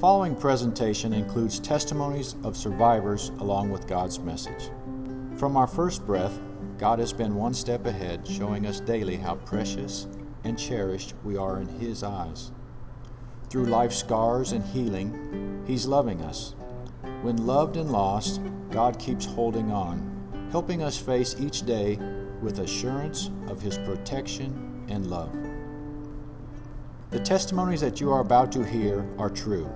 following presentation includes testimonies of survivors along with God's message. From our first breath, God has been one step ahead, showing us daily how precious and cherished we are in His eyes. Through life's scars and healing, He's loving us. When loved and lost, God keeps holding on, helping us face each day with assurance of His protection and love. The testimonies that you are about to hear are true.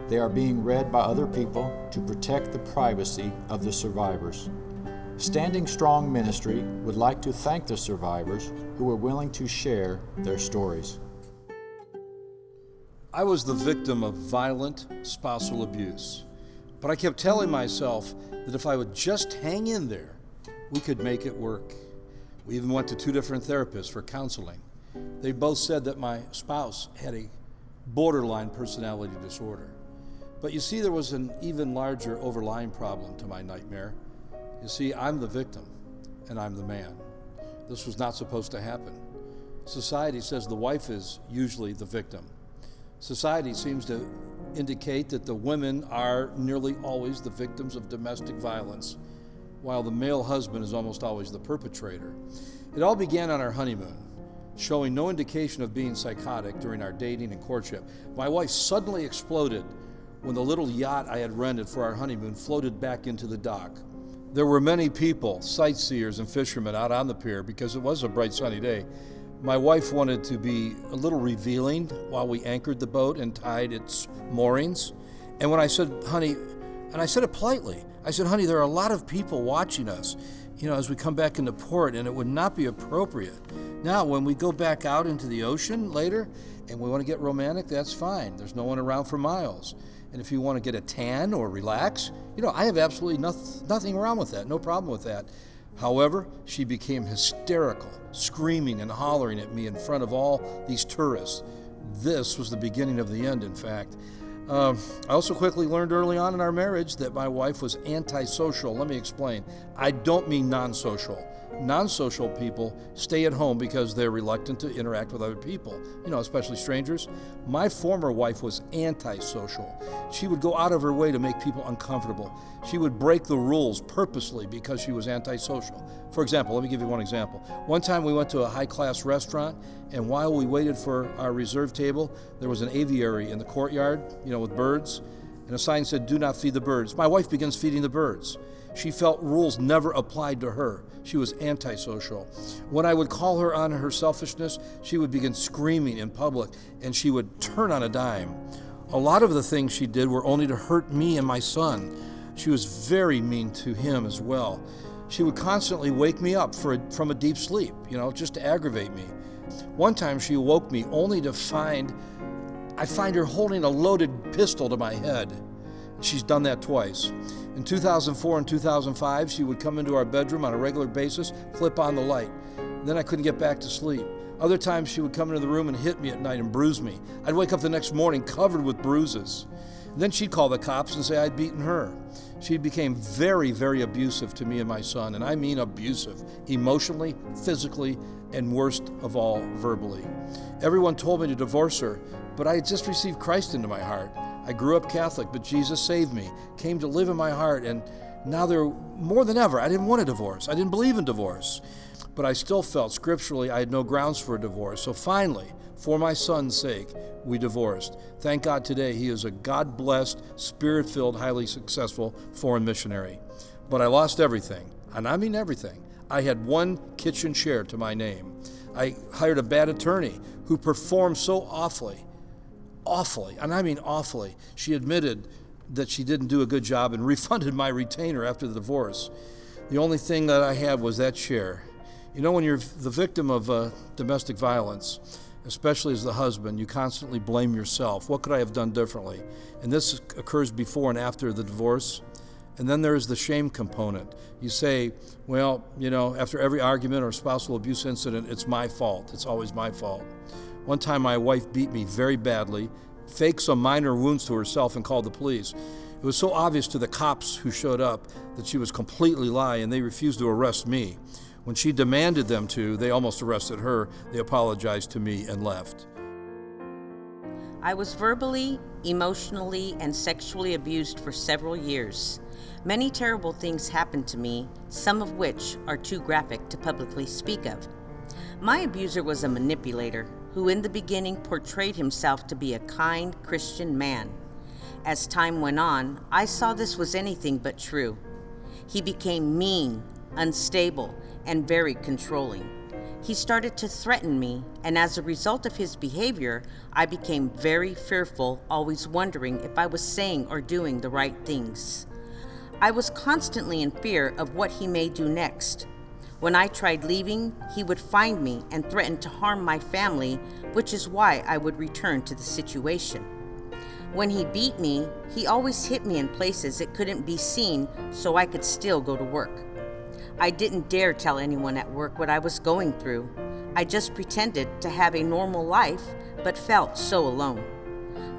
They are being read by other people to protect the privacy of the survivors. Standing Strong Ministry would like to thank the survivors who were willing to share their stories. I was the victim of violent spousal abuse, but I kept telling myself that if I would just hang in there, we could make it work. We even went to 2 different therapists for counseling. They both said that my spouse had a borderline personality disorder. But you see, there was an even larger overlying problem to my nightmare. You see, I'm the victim, and I'm the man. This was not supposed to happen. Society says the wife is usually the victim. Society seems to indicate that the women are nearly always the victims of domestic violence, while the male husband is almost always the perpetrator. It all began on our honeymoon, showing no indication of being psychotic during our dating and courtship. My wife suddenly exploded when the little yacht I had rented for our honeymoon floated back into the dock. There were many people, sightseers and fishermen, out on the pier because it was a bright sunny day. My wife wanted to be a little revealing while we anchored the boat and tied its moorings. And when I said, honey, and I said it politely, I said, honey, there are a lot of people watching us, as we come back into port, and it would not be appropriate. Now, when we go back out into the ocean later and we want to get romantic, that's fine. There's no one around for miles. And if you want to get a tan or relax, I have absolutely nothing wrong with that, no problem with that. However, she became hysterical, screaming and hollering at me in front of all these tourists. This was the beginning of the end, in fact. I also quickly learned early on in our marriage that my wife was antisocial. Let me explain. I don't mean non-social. Non-social people stay at home because they're reluctant to interact with other people, especially strangers. My former wife was antisocial. She would go out of her way to make people uncomfortable. She would break the rules purposely because she was antisocial. For example, let me give you one example. One time we went to a high-class restaurant, and while we waited for our reserved table, there was an aviary in the courtyard, with birds, and a sign said, "Do not feed the birds." My wife begins feeding the birds. She felt rules never applied to her. She was antisocial. When I would call her on her selfishness, she would begin screaming in public, and she would turn on a dime. A lot of the things she did were only to hurt me and my son. She was very mean to him as well. She would constantly wake me up from a deep sleep, just to aggravate me. One time she woke me only to find her holding a loaded pistol to my head. She's done that twice. In 2004 and 2005, she would come into our bedroom on a regular basis, flip on the light. Then I couldn't get back to sleep. Other times she would come into the room and hit me at night and bruise me. I'd wake up the next morning covered with bruises. Then she'd call the cops and say I'd beaten her. She became very, very abusive to me and my son, and I mean abusive, emotionally, physically, and worst of all, verbally. Everyone told me to divorce her, but I had just received Christ into my heart. I grew up Catholic, but Jesus saved me, came to live in my heart, and now more than ever, I didn't want a divorce. I didn't believe in divorce, but I still felt scripturally I had no grounds for a divorce. So finally, for my son's sake, we divorced. Thank God today he is a God-blessed, Spirit-filled, highly successful foreign missionary. But I lost everything, and I mean everything. I had one kitchen chair to my name. I hired a bad attorney who performed so awfully, and I mean awfully. She admitted that she didn't do a good job and refunded my retainer after the divorce. The only thing that I had was that chair. When you're the victim of domestic violence, especially as the husband, you constantly blame yourself. What could I have done differently? And this occurs before and after the divorce. And then there's the shame component. You say, well, after every argument or spousal abuse incident, it's my fault. It's always my fault. One time my wife beat me very badly, faked some minor wounds to herself, and called the police. It was so obvious to the cops who showed up that she was completely lying, and they refused to arrest me. When she demanded them to, they almost arrested her. They apologized to me and left. I was verbally, emotionally, and sexually abused for several years. Many terrible things happened to me, some of which are too graphic to publicly speak of. My abuser was a manipulator who in the beginning portrayed himself to be a kind Christian man. As time went on, I saw this was anything but true. He became mean, unstable, and very controlling. He started to threaten me, and as a result of his behavior, I became very fearful, always wondering if I was saying or doing the right things. I was constantly in fear of what he may do next. When I tried leaving, he would find me and threaten to harm my family, which is why I would return to the situation. When he beat me, he always hit me in places it couldn't be seen so I could still go to work. I didn't dare tell anyone at work what I was going through. I just pretended to have a normal life, but felt so alone.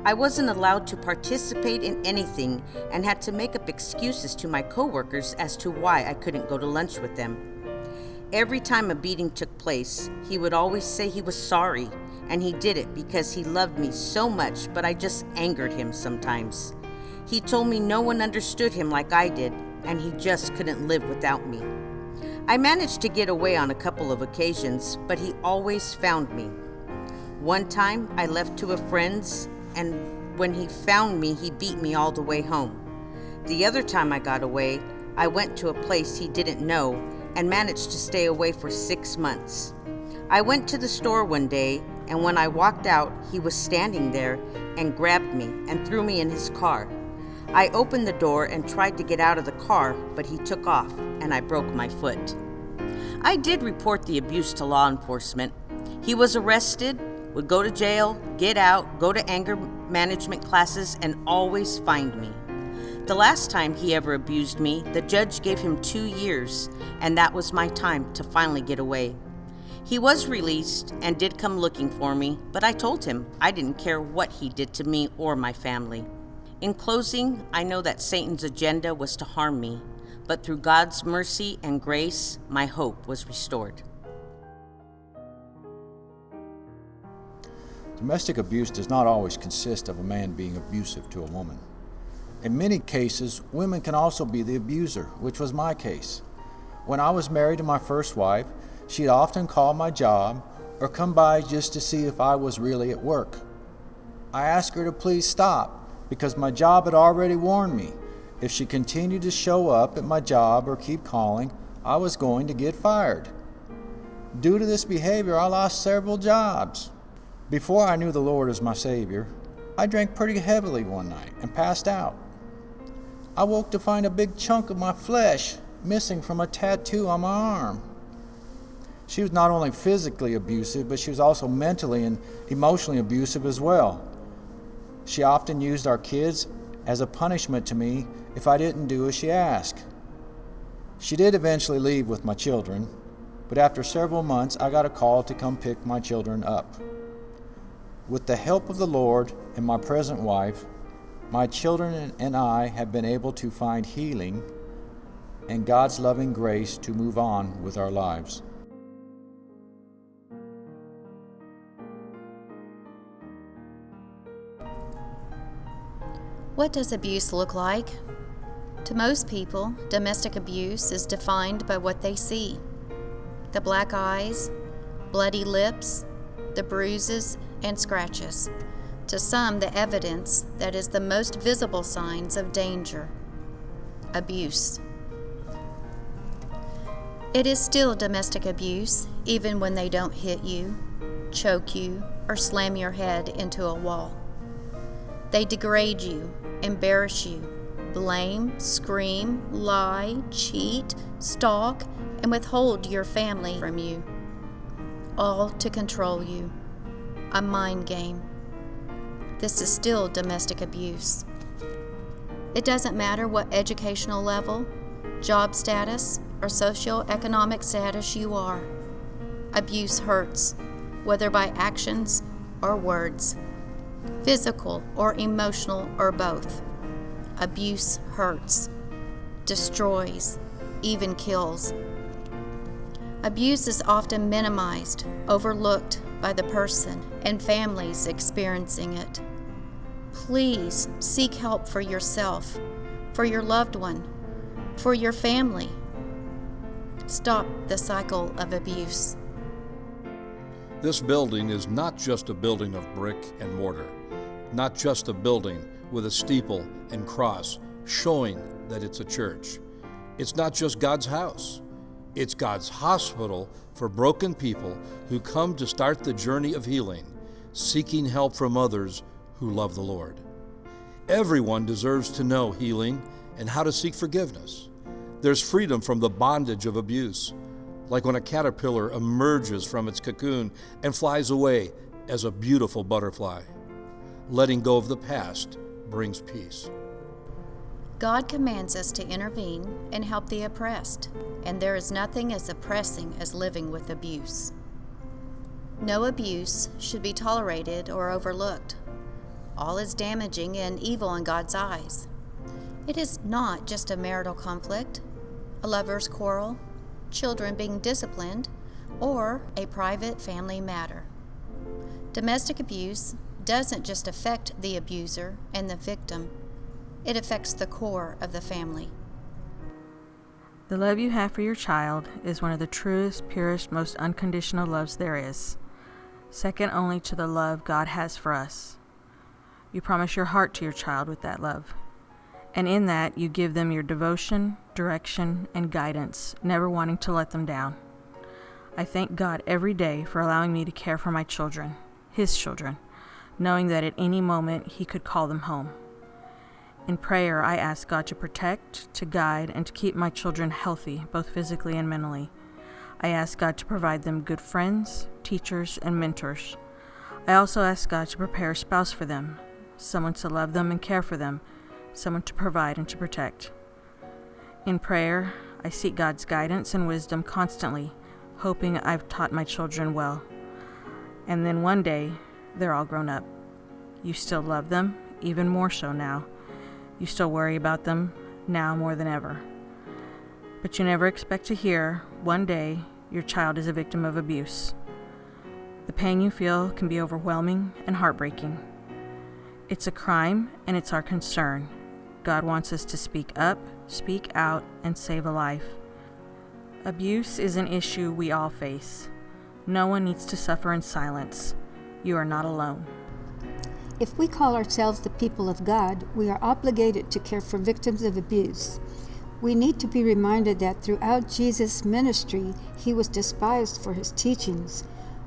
I wasn't allowed to participate in anything and had to make up excuses to my coworkers as to why I couldn't go to lunch with them. Every time a beating took place, he would always say he was sorry, and he did it because he loved me so much, but I just angered him sometimes. He told me no one understood him like I did, and he just couldn't live without me. I managed to get away on a couple of occasions, but he always found me. One time, I left to a friend's, and when he found me, he beat me all the way home. The other time I got away, I went to a place he didn't know and managed to stay away for 6 months. I went to the store one day, and when I walked out, he was standing there and grabbed me and threw me in his car. I opened the door and tried to get out of the car, but he took off, and I broke my foot. I did report the abuse to law enforcement. He was arrested, would go to jail, get out, go to anger management classes, and always find me. The last time he ever abused me, the judge gave him 2 years, and that was my time to finally get away. He was released and did come looking for me, but I told him I didn't care what he did to me or my family. In closing, I know that Satan's agenda was to harm me, but through God's mercy and grace, my hope was restored. Domestic abuse does not always consist of a man being abusive to a woman. In many cases, women can also be the abuser, which was my case. When I was married to my first wife, she'd often call my job or come by just to see if I was really at work. I asked her to please stop because my job had already warned me if she continued to show up at my job or keep calling, I was going to get fired. Due to this behavior, I lost several jobs. Before I knew the Lord as my Savior, I drank pretty heavily one night and passed out. I woke to find a big chunk of my flesh missing from a tattoo on my arm. She was not only physically abusive, but she was also mentally and emotionally abusive as well. She often used our kids as a punishment to me if I didn't do as she asked. She did eventually leave with my children, but after several months I got a call to come pick my children up. With the help of the Lord and my present wife, my children and I have been able to find healing and God's loving grace to move on with our lives. What does abuse look like? To most people, domestic abuse is defined by what they see. The black eyes, bloody lips, the bruises and scratches. To some, the evidence that is the most visible signs of danger. Abuse. It is still domestic abuse, even when they don't hit you, choke you, or slam your head into a wall. They degrade you, embarrass you, blame, scream, lie, cheat, stalk, and withhold your family from you, all to control you. A mind game. This is still domestic abuse. It doesn't matter what educational level, job status, or socioeconomic status you are. Abuse hurts, whether by actions or words, physical or emotional or both. Abuse hurts, destroys, even kills. Abuse is often minimized, overlooked by the person and families experiencing it. Please seek help for yourself, for your loved one, for your family. Stop the cycle of abuse. This building is not just a building of brick and mortar, not just a building with a steeple and cross showing that it's a church. It's not just God's house. It's God's hospital for broken people who come to start the journey of healing, seeking help from others who love the Lord. Everyone deserves to know healing and how to seek forgiveness. There's freedom from the bondage of abuse, like when a caterpillar emerges from its cocoon and flies away as a beautiful butterfly. Letting go of the past brings peace. God commands us to intervene and help the oppressed, and there is nothing as oppressing as living with abuse. No abuse should be tolerated or overlooked. All is damaging and evil in God's eyes. It is not just a marital conflict, a lover's quarrel, children being disciplined, or a private family matter. Domestic abuse doesn't just affect the abuser and the victim, it affects the core of the family. The love you have for your child is one of the truest, purest, most unconditional loves there is, second only to the love God has for us. You promise your heart to your child with that love, and in that you give them your devotion, direction, and guidance, never wanting to let them down. I thank God every day for allowing me to care for my children, His children, knowing that at any moment He could call them home. In prayer, I ask God to protect, to guide, and to keep my children healthy, both physically and mentally. I ask God to provide them good friends, teachers, and mentors. I also ask God to prepare a spouse for them, someone to love them and care for them, someone to provide and to protect. In prayer, I seek God's guidance and wisdom constantly, hoping I've taught my children well. And then one day, they're all grown up. You still love them, even more so now. You still worry about them, now more than ever. But you never expect to hear, one day, your child is a victim of abuse. The pain you feel can be overwhelming and heartbreaking. It's a crime, and it's our concern. God wants us to speak up, speak out, and save a life. Abuse is an issue we all face. No one needs to suffer in silence. You are not alone. If we call ourselves the people of God, we are obligated to care for victims of abuse. We need to be reminded that throughout Jesus' ministry, He was despised for His teachings.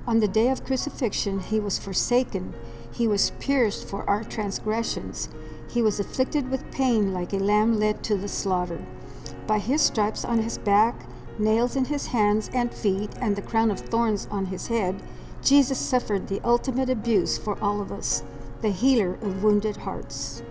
On the day of crucifixion, He was forsaken. He was pierced for our transgressions. He was afflicted with pain like a lamb led to the slaughter. By His stripes on His back, nails in His hands and feet, and the crown of thorns on His head, Jesus suffered the ultimate abuse for all of us, the healer of wounded hearts.